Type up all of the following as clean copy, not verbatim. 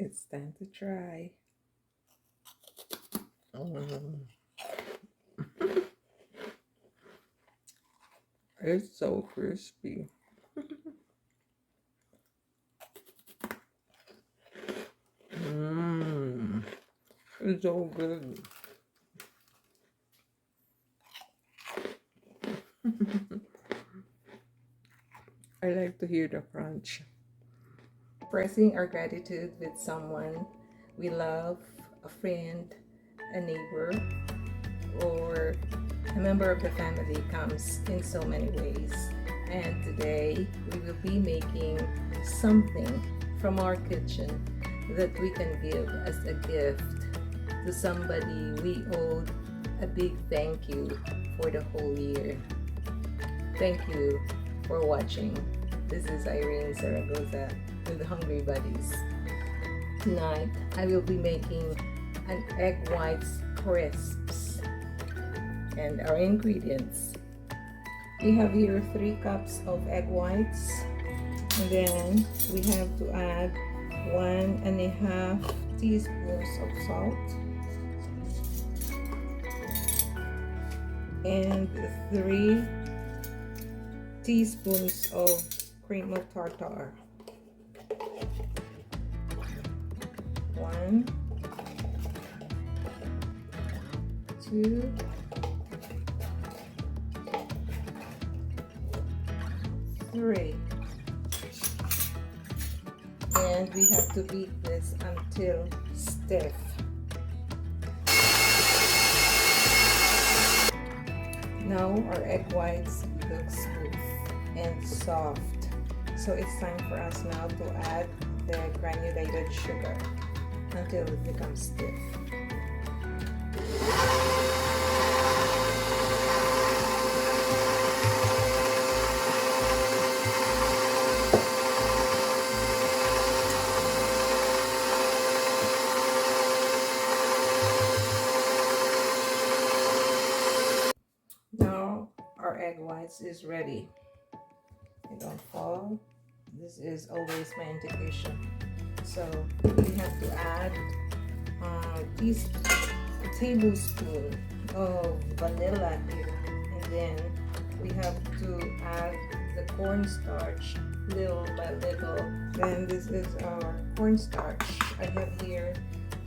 It's time to try. It's so crispy. It's so good. I like to hear the crunch. Expressing our gratitude with someone we love, a friend, a neighbor, or a member of the family comes in so many ways. And today we will be making something from our kitchen that we can give as a gift to somebody we owe a big thank you for the whole year. Thank you for watching. This is Irene Zaragoza with Hungry Buddies. Tonight I will be making an Eggwhites Crisps. And our ingredients: we have here 3 cups of egg whites, and then we have to add 1.5 teaspoons of salt and 3 teaspoons of cream of tartar. 1, 2, 3, and we have to beat this until stiff. Now our egg whites look smooth and soft, so it's time for us now to add the granulated sugar until it becomes stiff. Now our egg whites is ready. They don't fall. This is always my indication. So we have to add a tablespoon of vanilla here, and then we have to add the cornstarch little by little. Then this is our cornstarch. I have here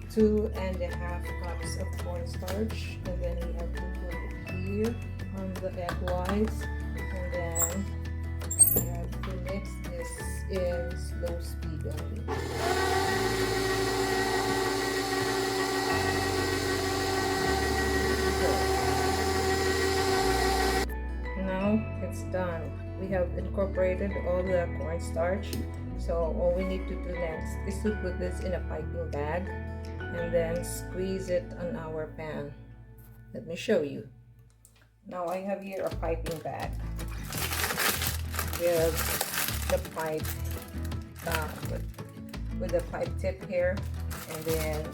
2.5 cups of cornstarch, and then we have to put it here on the egg whites, and then we have to mix this in slow speed only. Now it's done. We have incorporated all the cornstarch, so all we need to do next is to put this in a piping bag and then squeeze it on our pan. Let me show you. Now I have here a piping bag with the pipe with the pipe tip here, and then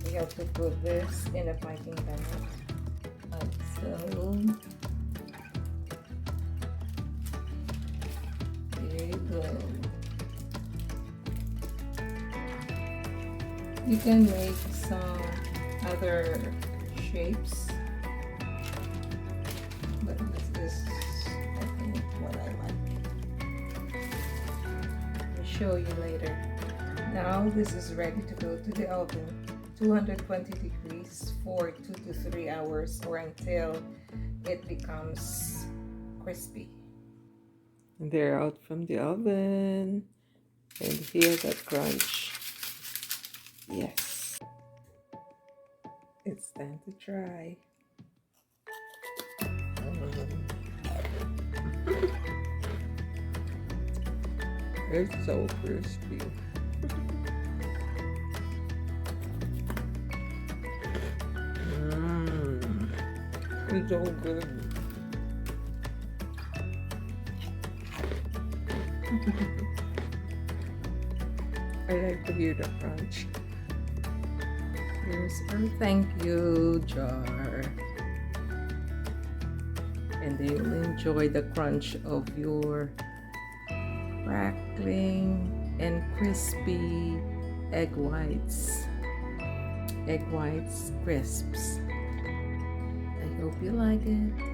we have to put this in a piping bag like so. There you go. You can make some other shapes, but this is, I think, what I like. I'll show you later. Now this is ready to go to the oven, 220 degrees for 2 to 3 hours, or until it becomes crispy. And they're out from the oven, and hear that crunch. Yes, it's time to try. It's so crispy. It's so good. I like to hear the crunch. Here's our thank you jar. And they will enjoy the crunch of your crackling and crispy Eggwhites Crisps. I hope you like it.